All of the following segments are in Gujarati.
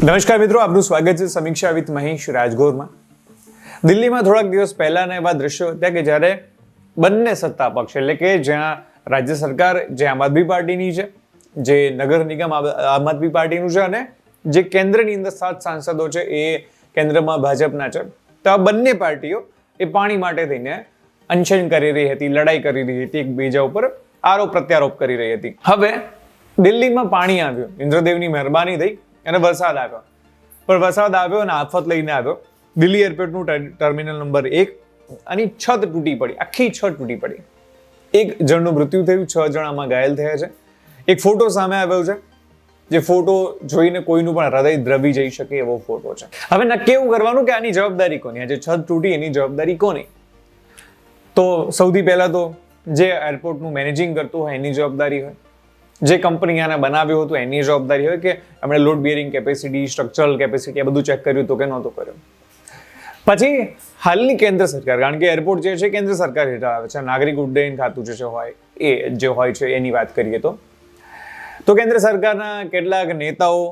નમસ્કાર મિત્રો, આપનું સ્વાગત છે સમીક્ષા વિથ મહેશ રાજગોરમાં. દિલ્હીમાં થોડાક દિવસ પહેલાના એવા દ્રશ્યો હતા કે જ્યારે બંને સત્તા પક્ષ એટલે કે જ્યાં રાજ્ય સરકાર જે આમ આદમી પાર્ટીની છે, જે નગર નિગમ આમ આદમી પાર્ટીનું છે અને જે કેન્દ્રની અંદર 7 સાંસદો છે એ કેન્દ્રમાં ભાજપના છે, તો આ બંને પાર્ટીઓ એ પાણી માટે થઈને અનશન કરી રહી હતી, લડાઈ કરી રહી હતી, એકબીજા ઉપર આરોપ પ્રત્યારોપ કરી રહી હતી. હવે દિલ્હીમાં પાણી આવ્યું, ઇન્દ્રદેવની મહેરબાની થઈ અને વરસાદ આવ્યો. પણ વરસાદ આવ્યો અને આફત લઈને આવ્યો. દિલ્હી એરપોર્ટનું ટર્મિનલ નંબર 1 અને છત તૂટી પડી, આખી છત તૂટી પડી. 1 જણનું મૃત્યુ થયું, 6 જણ આમાં ઘાયલ થયા છે. એક ફોટો સામે આવ્યો છે, જે ફોટો જોઈને કોઈનું પણ હૃદય દ્રવી જઈ શકે એવો ફોટો છે. હવે નક્કી એવું કરવાનું કે આની જવાબદારી કોની, આ જે છત તૂટી એની જવાબદારી કોની? તો સૌથી પહેલા તો જે એરપોર્ટનું મેનેજિંગ કરતું હોય એની જવાબદારી હોય, જે કંપની આને બનાવ્યો હતો એની જવાબદારી હોય કે આપણે load bearing capacity, structural capacity આ બધું ચેક કર્યું તો કે નહોતું કર્યું. પછી હાલની કેન્દ્ર સરકાર, કારણ કે એરપોર્ટ જે છે કેન્દ્ર સરકાર હેઠળ આવે છે, નાગરિક ઉડ્ડયન ખાતું જે હોય છે એની વાત કરીએ તો કેન્દ્ર સરકારના કેટલાક નેતાઓ,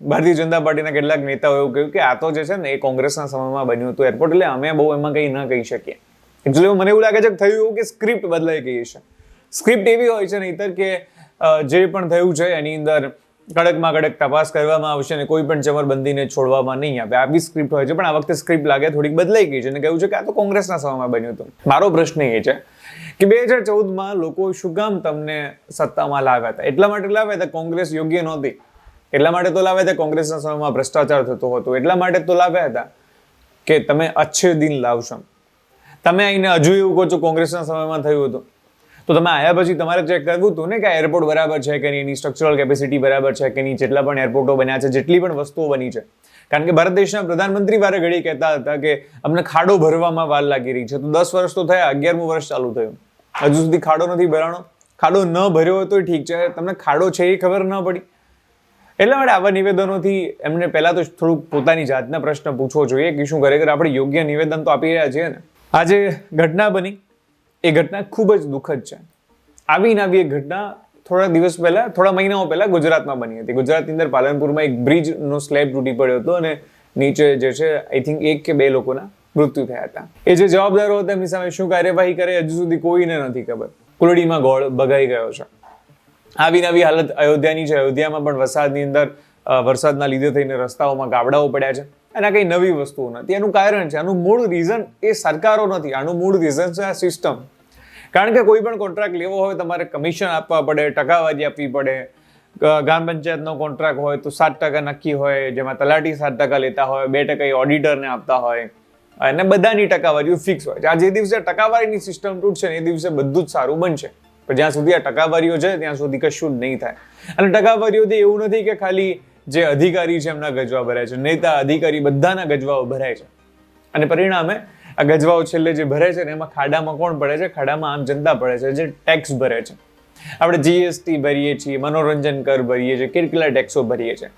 ભારતીય જનતા પાર્ટીના કેટલાક નેતાઓ એવું કહ્યું કે આ તો જે છે ને એ કોંગ્રેસના સમયમાં બન્યું હતું એરપોર્ટ, એટલે અમે બહુ એમાં કંઈ ન કહી શકીએ. એકચ્યુઅલી મને એવું લાગે છે કે થયું એવું કે સ્ક્રિપ્ટ બદલાઈ ગઈ છે. સ્ક્રિપ્ટ એવી હોય છે નહીંતર કે જે પણ થયું છે એની અંદર કડકમાં કડક તપાસ કરવામાં આવશે અને કોઈ પણ ચમરબંધીને છોડવામાં નહીં આવે, આવી સ્ક્રિપ્ટ હોય છે. પણ આ વખતે સ્ક્રિપ્ટ લાગે થોડીક બદલાઈ ગઈ છે અને કહ્યું છે કે આ તો કોંગ્રેસના સમયમાં બન્યું હતું. મારો પ્રશ્ન એ છે કે 2014માં લોકો શું કામ તમને સત્તામાં લાવ્યા હતા? એટલા માટે લાવ્યા હતા કોંગ્રેસ યોગ્ય નહોતી, એટલા માટે તો લાવ્યા હતા કોંગ્રેસના સમયમાં ભ્રષ્ટાચાર થતો હતો, એટલા માટે તો લાવ્યા હતા કે તમે અચ્છે દિન લાવશો. તમે આઈને હજુ એવું કહો છો કોંગ્રેસના સમયમાં થયું હતું, તો તમે આવ્યા પછી તમારે ચેક કરવું હતું ને કે એરપોર્ટ બરાબર છે કે નહીં, એની સ્ટ્રક્ચરલ કેપેસિટી બરાબર છે કે નહીં, જેટલા પણ એરપોર્ટો બન્યા છે, જેટલી પણ વસ્તુઓ બની છે. કારણ કે ભારત દેશના પ્રધાનમંત્રી વારે ઘડી કહેતા હતા કે અમને ખાડો ભરવામાં વાર લાગી રહી છે. તો 10 વર્ષ તો થયા, 11મું વર્ષ ચાલુ થયું, હજુ સુધી ખાડો નથી ભરાણો. ખાડો ન ભર્યો હોય તો ઠીક છે, તમને ખાડો છે એ ખબર ન પડી. એટલા માટે આવા નિવેદનોથી એમને પહેલા તો થોડુંક પોતાની જાતને પ્રશ્ન પૂછવો જોઈએ કે શું ખરેખર આપણે યોગ્ય નિવેદન તો આપી રહ્યા છીએ ને? આજે ઘટના બની, એ ઘટના ખૂબ જ દુઃખદ છે. આવી એક ઘટના થોડા મહિનાઓ પહેલા ગુજરાતમાં બની હતી. ગુજરાતની અંદર પાલનપુરમાં એક બ્રિજનો સ્લેબ તૂટી પડ્યો હતો અને નીચે જે છે આઈ થિંક 1 કે 2 લોકોના મૃત્યુ થયા હતા. એ જે જવાબદારો હતા એમની સામે શું કાર્યવાહી કરે હજુ સુધી કોઈને નથી ખબર. કુલડીમાં ગોળ બગાઈ ગયો છે. આવી હાલત અયોધ્યાની છે. અયોધ્યામાં પણ વરસાદના લીધે થઈને રસ્તાઓમાં ગાબડાઓ પડ્યા છે. અને આ કઈ નવી વસ્તુઓ નથી. એનું કારણ છે, આનું મૂળ રીઝન એ સરકારો નથી, આનું મૂળ રીઝન છે આ સિસ્ટમ. કારણ કે કોઈ પણ કોન્ટ્રાક્ટ લેવો હોય તમારે કમિશન આપવા પડે, ટકાવારી આપવી પડે. ગ્રામ પંચાયતનો કોન્ટ્રાક્ટ હોય તો 7% નક્કી હોય, જેમાં તલાટી 7% લેતા હોય, 2% ઓડિટરને આપતા હોય અને બધાની ટકાવારીઓ ફિક્સ હોય. આ જે દિવસે ટકાવારીની સિસ્ટમ તૂટશે ને એ દિવસે બધું જ સારું બનશે. પણ જ્યાં સુધી આ ટકાવારીઓ છે ત્યાં સુધી કશું જ નહીં થાય. અને ટકાવારીઓથી એવું નથી કે ખાલી જે અધિકારી છે એમના ગજવા ભરાય છે, નેતા અધિકારી બધાના ગજવાઓ ભરાય છે. અને પરિણામે આ ગજવાઓ છેલ્લે જે ભરે છે ને એમાં ખાડામાં કોણ પડે છે? ખાડામાં આમ જનતા પડે છે, જે ટેક્સ ભરે છે. આપણે જીએસટી ભરીએ છીએ, મનોરંજન કર ભરીએ છીએ, કેટલા ટેક્સો ભરીએ છીએ.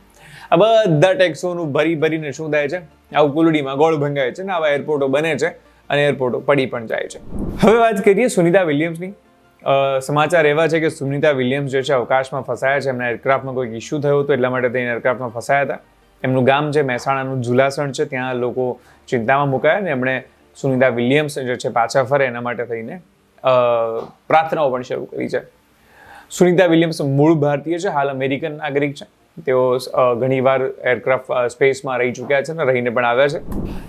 આ બધા ટેક્સોનું ભરીને શું થાય છે? આવું કુલડીમાં ગોળ ભંગાય છે ને આવા એરપોર્ટો બને છે અને એરપોર્ટો પડી પણ જાય છે. હવે વાત કરીએ સુનિતા વિલિયમ્સની. સમાચાર એવા છે કે સુનિતા વિલિયમ્સ જે છે અવકાશમાં ફસાયા છે. એમના એરક્રાફ્ટમાં કોઈ ઇસ્યુ થયો હતો એટલા માટે તેને એરક્રાફ્ટમાં ફસાયા હતા. એમનું ગામ છે મહેસાણાનું ઝુલાસણ છે, ત્યાં લોકો ચિંતામાં મુકાયા ને એમણે સુનિતા વિલિયમ્સ જે છે પાછા ફરે એના માટે થઈને પ્રાર્થનાઓ પણ શરૂ કરી છે. સુનિતા વિલિયમ્સ મૂળ ભારતીય છે, હાલ અમેરિકન નાગરિક છે. તેઓ ઘણીવાર એરક્રાફ્ટ સ્પેસમાં રહી ચૂક્યા છે ને રહીને પણ આવ્યા છે.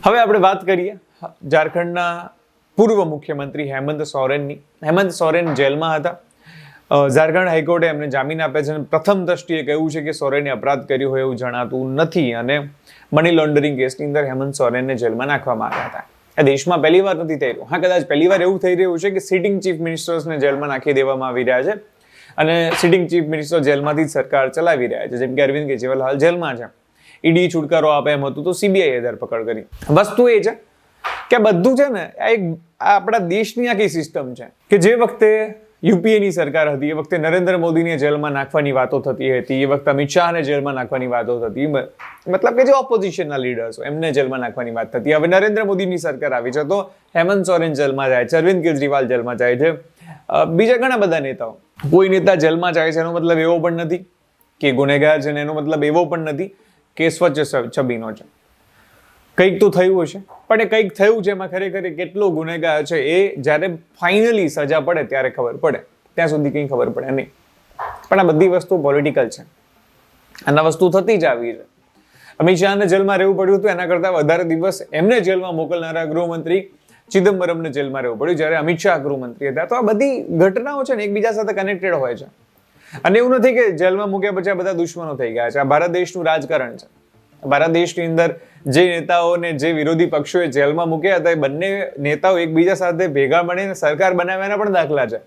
હવે આપણે વાત કરીએ ઝારખંડના પૂર્વ મુખ્યમંત્રી હેમંત સોરેનની. હેમંત સોરેન જેલમાં હતા. ઝારખંડ હાઈકોર્ટે એમને જામીન આપ્યા છે અને પ્રથમ દ્રષ્ટિએ કહ્યું છે કે સોરેને અપરાધ કર્યો હોય એવું જણાતું નથી અને મની લોન્ડરિંગ કેસની અંદર હેમંત સોરેનને જેલમાં નાખવામાં આવ્યા હતા. આ દેશમાં પહેલી વાર નથી થઈ રહ્યું. હા, કદાચ પહેલી વાર એવું થઈ રહ્યું છે કે સિટિંગ ચીફ મિનિસ્ટર્સને જેલમાં નાખી દેવામાં આવી રહ્યા છે અને સિટિંગ ચીફ મિનિસ્ટર જેલમાંથી જ સરકાર ચલાવી રહ્યા છે. જેમ કે અરવિંદ કેજરીવાલ હાલ જેલમાં છે. ઈડી છુટકારો આપે એમ હતું તો સીબીઆઈએ ધરપકડ કરી. વસ્તુ એ છે કે બધું છે ને આ આપણા દેશની આખી સિસ્ટમ છે કે જે વખતે યુપીએની સરકાર હતી એ વખતે નરેન્દ્ર મોદીને જેલમાં નાખવાની વાતો થતી હતી, એ વખતે અમિત શાહને જેલમાં નાખવાની વાતો થતી, મતલબ કે જે ઓપોઝિશનના લીડર્સ એમને જેલમાં નાખવાની વાત થતી. હવે નરેન્દ્ર મોદીની સરકાર આવી છે તો હેમંત સોરેન જેલમાં જાય છે, અરવિંદ કેજરીવાલ જેલમાં જાય છે, બીજા ઘણા બધા નેતાઓ. કોઈ નેતા જેલમાં જાય છે એનો મતલબ એવો પણ નથી કે ગુનેગાર છે ને એનો મતલબ એવો પણ નથી કેસ વચ્ચે છબીનો છે. કંઈક તો થયું હશે, પણ એ કંઈક થયું છે એમાં ખરેખર કેટલો ગુનેગાર છે એ જ્યારે ફાઇનલી સજા પડે ત્યારે ખબર પડે, ત્યાં સુધી કંઈ ખબર પડે નહીં. પણ આ બધી વસ્તુ પોલિટિકલ છે અને આ વસ્તુ થતી જ આવી છે. અમિત શાહને જેલમાં રહેવું પડ્યું હતું, એના કરતાં વધારે દિવસ એમને જેલમાં મોકલનારા ગૃહમંત્રી ચિદમ્બરમને જેલમાં રહેવું પડ્યું જ્યારે અમિત શાહ ગૃહમંત્રી હતા. તો આ બધી ઘટનાઓ છે ને એકબીજા સાથે કનેક્ટેડ હોય છે. અને એવું નથી કે જેલમાં મૂક્યા પછી આ બધા દુશ્મનો થઈ ગયા છે. આ ભારત દેશનું રાજકારણ છે. ભારત દેશની અંદર જે નેતાઓને જે વિરોધી પક્ષોએ જેલમાં મૂક્યા હતા એ બંને નેતાઓ એકબીજા સાથે ભેગા મળીને સરકાર બનાવ્યાના પણ દાખલા છે.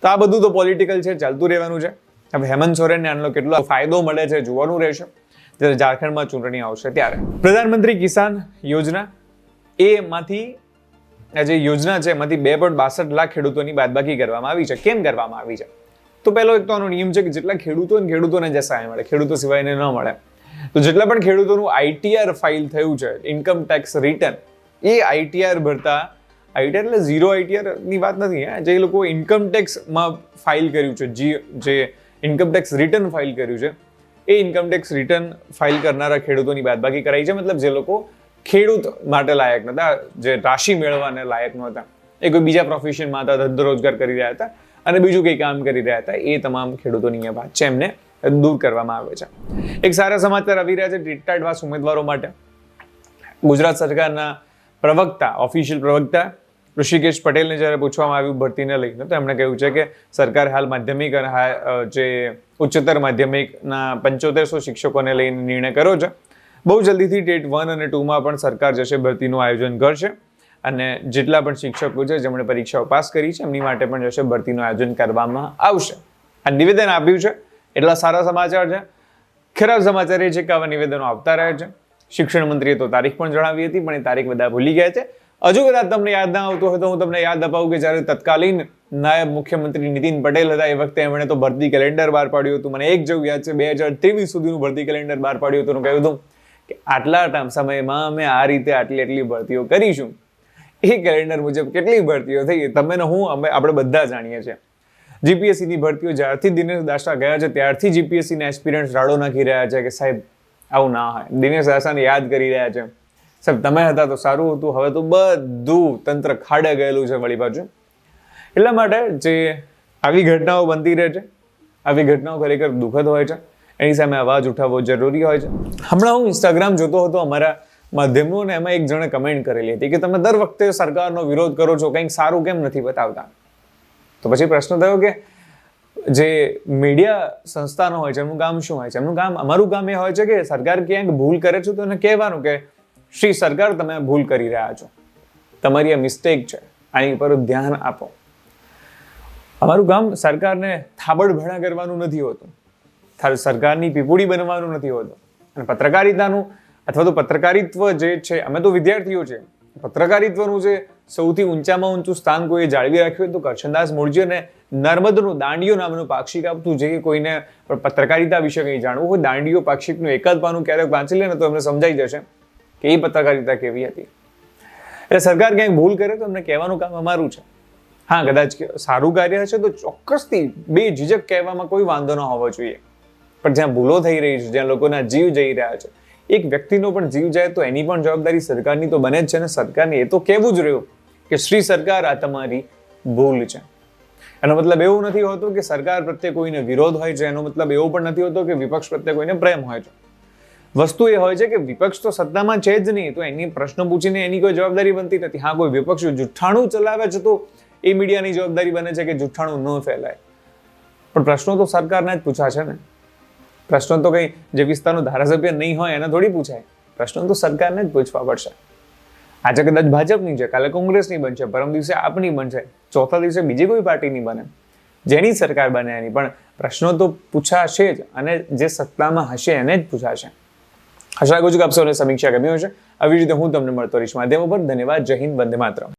તો આ બધું તો પોલિટિકલ છે, ચાલતું રહેવાનું છે. હવે હેમંત સોરેનને આનો કેટલો ફાયદો મળે છે જોવાનું રહેશે જ્યારે ઝારખંડમાં ચૂંટણી આવશે ત્યારે. પ્રધાનમંત્રી કિસાન યોજના એમાંથી આ જે યોજના છે એમાંથી 2.62 લાખ ખેડૂતોની બાદબાકી કરવામાં આવી છે. કેમ કરવામાં આવી છે? તો પહેલો એક તો આનો નિયમ છે કે જેટલા ખેડૂતોને જે સહાય મળે, ખેડૂતો સિવાયને ન મળે. તો જેટલા પણ ખેડૂતોનું આઈટીઆર ફાઇલ થયું છે, ઇન્કમ ટેક્સ રિટર્ન, એ આઈટીઆર ભરતા, આઈટીઆર એટલે ઝીરો આઈટીઆર ની વાત નથી, જે લોકો ઇન્કમ ટેક્સમાં ફાઇલ કર્યું છે, જે ઇન્કમ ટેક્સ રિટર્ન ફાઇલ કર્યું છે, એ ઇન્કમ ટેક્સ રિટર્ન ફાઇલ કરનારા ખેડૂતોની બાદબાકી કરાઈ છે. મતલબ જે લોકો ખેડૂત માટે લાયક નહોતા, જે રાશિ મેળવવાને લાયક નહોતા, એ કોઈ બીજા પ્રોફેશનમાં હતા, ધંધો રોજગાર કરી રહ્યા હતા અને બીજું કંઈ કામ કરી રહ્યા હતા, એ તમામ ખેડૂતોની વાત છે, એમને દૂર કરવામાં આવે છે. એક સારા સમાચાર આવી રહ્યા છે રિટાયર્ડ ઉમેદવારો માટે. ગુજરાત સરકારના પ્રવક્તા, ઓફિશિયલ પ્રવક્તા ઋષિકેશ પટેલને જ્યારે પૂછવામાં આવ્યું ભરતીને લઈને, તો એમણે કહ્યું છે કે સરકારે હાલ માધ્યમિક અને જે ઉચ્ચતર માધ્યમિકના 7500 શિક્ષકોને લઈને નિર્ણય કર્યો છે. બહુ જલ્દીથી ટેટ 1 અને 2માં પણ સરકાર જશે ભરતીનું આયોજન કરશે અને જેટલા પણ શિક્ષકો છે જેમણે પરીક્ષાઓ પાસ કરી છે એમની માટે પણ જશે ભરતીનું આયોજન કરવામાં આવશે. આ નિવેદન આપ્યું છે. એટલા સારા સમાચાર છે. ખરાબ સમાચાર એ છે કે આવા નિવેદનો આવતા રહે છે. શિક્ષણ મંત્રીએ તો તારીખ પણ જણાવી હતી, પણ એ તારીખ બધા ભૂલી ગયા છે. હજુ કદાચ તમને યાદ ના આવતું હોય તો હું તમને યાદ અપાવું કે જ્યારે તત્કાલીન નાયબ મુખ્યમંત્રી નીતિન પટેલ હતા એ વખતે એમણે તો ભરતી કેલેન્ડર બહાર પાડ્યું હતું. મને એક જેવું યાદ છે, 2023 સુધીનું ભરતી કેલેન્ડર બહાર પાડ્યું હતું. કહ્યું હતું કે આટલા સમયમાં અમે આ રીતે આટલી ભરતીઓ કરીશું. એ કેલેન્ડર મુજબ કેટલી ભરતીઓ થઈ તમે ને હું આપણે બધા જાણીએ છીએ. જીપીએસસીની ભરતીઓ જ્યારથી દિનેશ દાસા ગયા છે ત્યારથી જીપીએસસીના એસ્પિરન્ટ્સ રાડો નાખી રહ્યા છે કે સાહેબ આવું ના હોય. દિનેશ દાસાને યાદ કરી રહ્યા છે, સાહેબ તમે હતા તો સારું હતું, હવે તો બધું તંત્ર ખાડે ગયેલું છે વળી બાજુ. એટલા માટે જે આવી ઘટનાઓ બનતી રહે છે, આવી ઘટનાઓ ખરેખર દુઃખદ હોય છે, એની સામે અવાજ ઉઠાવવો જરૂરી હોય છે. હમણાં હું ઇન્સ્ટાગ્રામ જોતો હતો અમારા માધ્યમનું, અને એમાં એક જણે કમેન્ટ કરેલી હતી કે તમે દર વખતે સરકારનો વિરોધ કરો છો, કંઈક સારું કેમ નથી બતાવતા? તો પછી પ્રશ્ન થયો કે જે મીડિયા સંસ્થાનો હોય છે એમનું કામ શું હોય છે? એમનું કામ, અમારું કામ એ હોય છે કે સરકાર ક્યાંક ભૂલ કરે છે તો એને કહેવાનું કે શ્રી સરકાર તમે ભૂલ કરી રહ્યા છો, તમારી આ મિસ્ટેક છે, આની પર ધ્યાન આપો. અમારું કામ સરકારને થાબડભેડા કરવાનું નથી હોતું, સરકારની પીપુડી બનવાનું નથી હોતું. અને પત્રકારિતાનું અથવા તો પત્રકારિત્વ જે છે, અમે તો વિદ્યાર્થીઓ છે, પત્રકારિત્વનું જે સૌથી ઊંચામાં ઊંચું સ્થાન કોઈએ જાળવી રાખ્યું હતું, કરશનદાસ મૂળજી અને નર્મદનું દાંડિયો નામનું પાક્ષિક આપતું. જે કોઈને પત્રકારિતા વિશે કંઈ જાણવું હોય, દાંડિયો પાક્ષિકનું એકાદ પાનું ક્યારેક વાંચી લે ને તો એમને સમજાઈ જશે કે એ પત્રકારિતા કેવી હતી. એટલે સરકાર ક્યાંક ભૂલ કરે તો એમને કહેવાનું કામ અમારું છે. હા, કદાચ સારું કાર્ય હશે તો ચોક્કસથી બે ઝીઝક કહેવામાં કોઈ વાંધો ન હોવો જોઈએ. પણ જ્યાં ભૂલો થઈ રહી છે, જ્યાં લોકોના જીવ જઈ રહ્યા છે, એક વ્યક્તિનો પણ જીવ જાય તો એની પણ જવાબદારી સરકારની તો બને જ છે ને. સરકારને એ તો કહેવું જ રહ્યું કે શ્રી સરકાર આ તમારી ભૂલ છે. એનો મતલબ એવું નથી હોતો કે સરકાર પ્રત્યે કોઈને વિરોધ હોય છે, એનો મતલબ એવો પણ નથી હોતો કે વિપક્ષ પ્રત્યે કોઈને પ્રેમ હોય છે. વસ્તુ એ હોય છે કે વિપક્ષ તો સત્તામાં છે જ નહીં, તો એની પ્રશ્ન પૂછીને એની કોઈ જવાબદારી બનતી નથી. હા, કોઈ વિપક્ષ જુઠ્ઠાણું ચલાવે છે તો એ મીડિયાની જવાબદારી બને છે કે જુઠ્ઠાણું ન ફેલાય. પણ પ્રશ્નો તો સરકારને જ પૂછાશે ને. પ્રશ્નો તો કઈ જે વિસ્તારનો ધારાસભ્ય નહીં હોય એને થોડી પૂછાય. પ્રશ્નો તો સરકારને જ પૂછવા પડશે. આજે કદાચ ભાજપની છે, કાલે કોંગ્રેસની બનશે, પરમ દિવસે આપની બનશે, ચોથા દિવસે બીજી કોઈ પાર્ટીની બને, જેની સરકાર બને એની. પણ પ્રશ્નો તો પૂછાશે જ, અને જે સત્તામાં હશે એને જ પૂછાશે. આશા રાખું છું કે આપ સૌને સમીક્ષા ગમી હશે. આવી રીતે હું તમને મળતો રહીશ માધ્યમો પર. ધન્યવાદ. જય હિન્દ. વંદે માતરમ.